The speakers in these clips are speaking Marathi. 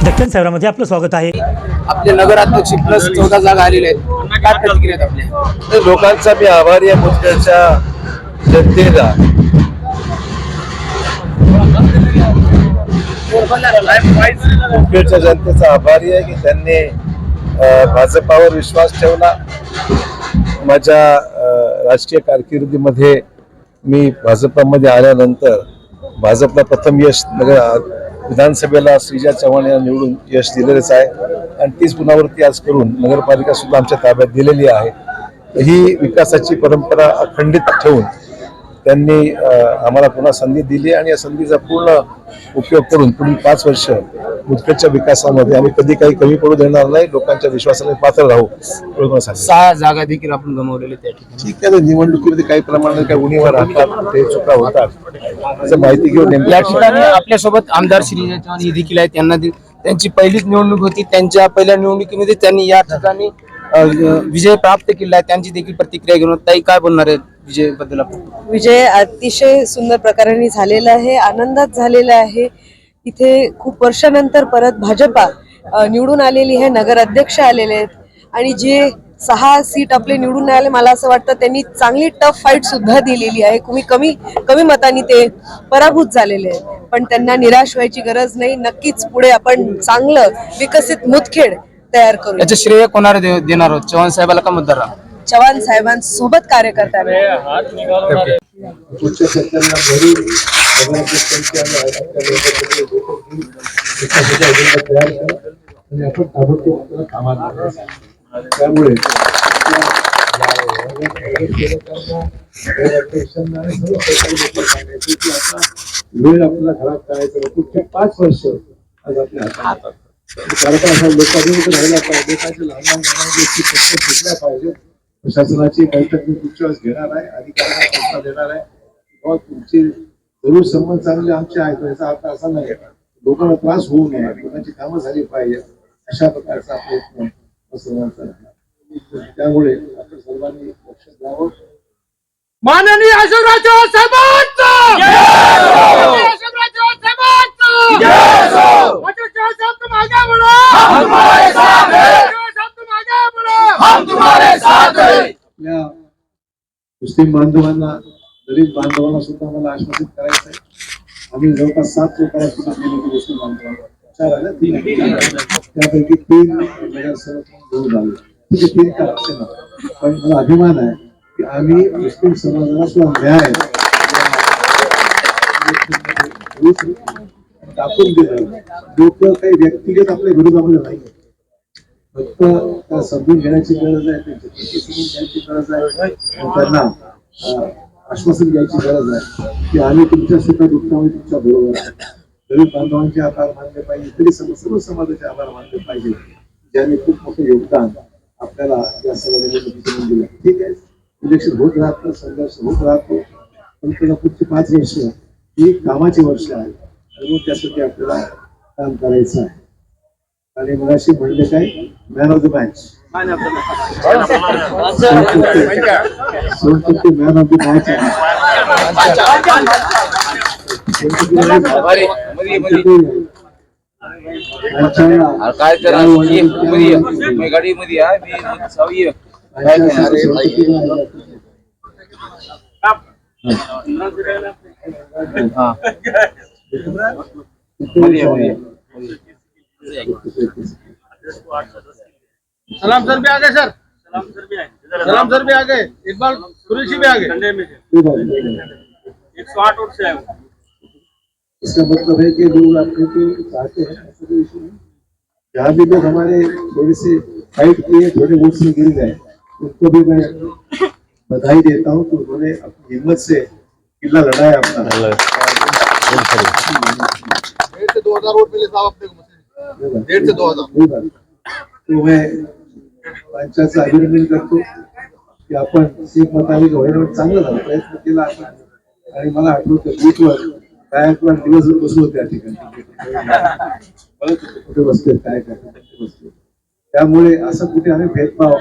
दक्षिण शहरामध्ये आपलं स्वागत आहे। आपले नगराध्यक्ष प्लस 14 जागा आलेले आहेत, काय प्रतिक्रिया आहेत आपल्या? लोकांचा मी आभारी आहे मुदखेडच्या जनतेला। मुदखेडच्या जनतेचा आभारी आहे की त्यांनी भाजपावर विश्वास ठेवला। माझ्या राजकीय कारकिर्दीमध्ये मी भाजपामध्ये आल्यानंतर भाजपला प्रथम यश विधानसभेला श्रीजा चव्हाण यांना निवडून यश दिलेलेच आहे आणि तीच पुनरावृत्ती आज करून नगरपालिका सुद्धा आमच्या ताब्यात दिलेली आहे। ही विकासाची परंपरा अखंडित ठेवून त्यांनी आम्हाला पुन्हा संधी दिली आणि या संधीचा पूर्ण उपयोग करून पुढील 5 वर्ष मुदखेडच्या विकासामध्ये आम्ही कधी काही कमी पडू देणार नाही, लोकांच्या विश्वासाने पात्र राहू। 6 जागा देखील आपण गमावलेले त्या ठिकाणी। ठीक आहे, निवडणुकीमध्ये काही प्रमाणात काही उणीवा राहतात, ते चुका होतात, त्याची माहिती घेऊन या ठिकाणी आपल्यासोबत आमदार श्रीजा चव्हाण हे देखील आहेत। त्यांची पहिलीच निवडणूक होती, त्यांच्या पहिल्या निवडणुकीमध्ये त्यांनी या ठिकाणी विजय प्राप्त केला आहे। त्यांची देखील प्रतिक्रिया घेऊन ताई काय बोलणार आहे विजय बद्दल? विजय अतिशय सुंदर प्रकारे झालेला आहे, आनंदात झालेला आहे। इथे खूप वर्षानंतर परत भाजपा निवडून आलेली आहे, नगर अध्यक्ष आलेले आहेत आणि जे 6 सीट आपले निवडून आले, मला असं वाटतं त्यांनी चांगली टफ फाईट सुद्धा दिलेली आहे। कमी मतांनी ते पराभूत झालेले आहेत, पण त्यांना निराश व्हायची गरज नाही। नक्कीच पुढे आपण चांगलं विकसित मुदखेड तयार करू। याचं श्रेय कोणाला देणार आहोत, चव्हाण साहेबाला का मतदार? चव्हाण साहेबांसोबत कार्यकर्त्यांना त्यामुळे वेळ आपल्याला खराब करायचं पुढचे 5 वर्ष आज आपल्या हातात कारखाना असा लोकांनी राहिला पाहिजे, लोकांचे लहान गोष्टी शिकल्या पाहिजेत। प्रशासनाची बैठक मी पुढच्या वेळेस घेणार आहे, अधिकाऱ्यांना सूचना देणार आहे किंवा तुमचे जरूर संबंध चांगले आमचे आहेत, याचा अर्थ असा नाही लोकांना त्रास होऊ नये, लोकांची कामं झाली पाहिजे अशा प्रकारचा प्रयत्न सर्वांचा आहे। त्यामुळे आपण सर्वांनी लक्ष द्यावं। माननीय अशोकराव चव्हाण साहेबांचा मुस्लिम बांधवांना, दलित बांधवांना सुद्धा मला आश्वासित करायचं आहे। आम्ही जवळपास 7 लोकांना सुद्धा केली की मुस्लिम बांधवांना 4 आल्या, 3 त्यापैकी 3 नगरसेवक निवडून झाले। ठीक आहे, 3 का असे ना, पण मला अभिमान आहे की आम्ही मुस्लिम समाजाला सुद्धा न्याय दाखवून दिलं। लोक काही व्यक्तिगत आपल्या विरोधामध्ये नाही, फक्त त्या समजून घेण्याची गरज आहे, त्यांची समजून घ्यायची गरज आहे, त्यांना आश्वासन द्यायची गरज आहे की आम्ही तुमच्या सुख दुःखामध्ये तुमच्या बरोबर आहे। दलित बांधवांचे आभार मानले पाहिजे, तरी सर्व समाजाचे आभार मानले पाहिजे ज्यांनी खूप मोठं योगदान आपल्याला या सगळ्या निवडणुकीत दिलं। ठीक आहे, इलेक्शन होत राहतं, संघर्ष होत राहतो, पण त्याला पुढची 5 वर्ष ही कामाची वर्ष आहे आणि मग त्यासाठी आपल्याला काम करायचं आहे। आणि मगाशी म्हणले काय, man of the match, man of the match काय करा गाडी मध्ये सलाम सर भी आ गए, सर सलाम सर भी आ गए, इकबाल कुरैशी भी आ गए, 108 वोट से आए। इसका मतलब है कि लोग आपने तो चाहते हैं, ऐसा कोई इशू नहीं। जहाँ भी लोग हमारे थोड़ी सी फाइट किए, थोड़े वोट से गिर गए, उनको भी मैं बधाई देता हूँ कि उन्होंने अपनी हिम्मत से किला लड़ाया अपना। 1.5 से 2000 वोट मिले साहब अपने को, 1.5 से 2000। तो मैं पंचायतचं अभिनंदन करतो की आपण एक मताने होईना चांगलं झालं, प्रयत्न केला आपण। आणि मला आठवतं बूथवर गायकवाड दिवसभर बसलो त्या ठिकाणी, कुठे बसले काय बसले। त्यामुळे असं कुठे आम्ही भेदभाव,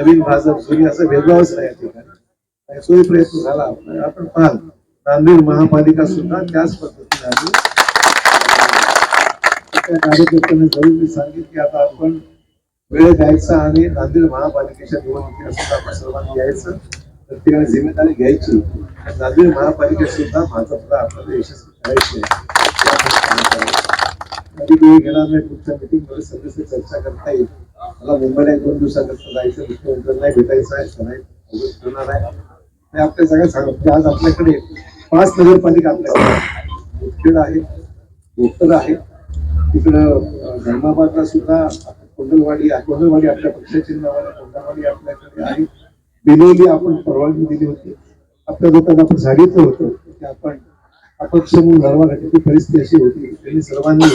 नवीन भाजप जुनी असं भेदभावच नाही या ठिकाणी। सोयी प्रयत्न झाला आपण पाहाल, नांदेड महापालिका सुद्धा त्याच पद्धतीने आम्ही त्या कार्यकर्त्यांना जरूर मी सांगेन की आता आपण वेळ द्यायचा आणि नांदेड महापालिकेच्या निवडणुकीला सुद्धा आपण सर्वांनी यायचं, प्रत्येकाने जिम्मेदारी घ्यायची. नांदेड महापालिका सुद्धा भाजपला आपल्याला यशस्वी करायची आहे. अधिक वेळ घेणार नाही, पुढच्या मीटिंगमध्ये सदस्य चर्चा करता येईल. मला मुंबईला 1-2 दिवसाकरता जायचं, मुख्यमंत्र्यांना भेटायचं आहे, सगळ्यांना होणार आहे. ते आपल्या सगळ्यात सांगतो आज आपल्याकडे 5 नगरपालिका आपल्याकडे मुदखेड आहे, भोकर आहे, तिकडं धर्माबादला सुद्धा कोंडलवाडी आपल्या पक्षाची नावाने कोंडलवाडी आपल्याकडे आहे. बिलोली आपण परवानगी दिली होती. आपल्या लोकांना आपण सांगितलं होतं की आपण अपक्ष म्हणून लढवण्याची परिस्थिती अशी होती, त्यांनी सर्वांनी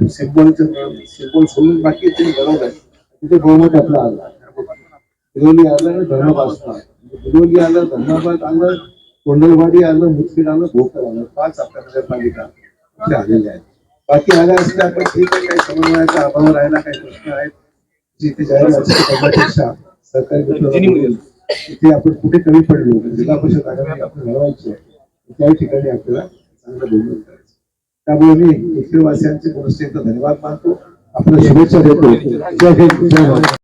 सिंबॉल सोडून बाकी त्यांनी लढवलं. तिथे बहुमत आपला आला. बिलोली आलं, धर्माबाद बिलोली आलं, धर्माबाद आलं, कोंडलवाडी आलं, मुदखेड आलं, भोकर आलं. 5 आपल्या नगरपालिका आपल्या आलेल्या आहेत. बाकी आल्या असल्या आपण ठीक आहे, काही समन्वयाचा अभाव राहिला, काही प्रश्न आहेत जिथे जाहीर करण्यापेक्षा सरकारी तिथे आपण कुठे कमी पडलो, जिल्हा परिषद आगामी आपण लढवायची आहे, त्या ठिकाणी आपल्याला चांगलं बोलणं करायचं. त्यामुळे मी मुख्यवासियांचे पुनश्च एकदा धन्यवाद मानतो, आपल्या शुभेच्छा देतो. जय हिंद, जय भारत.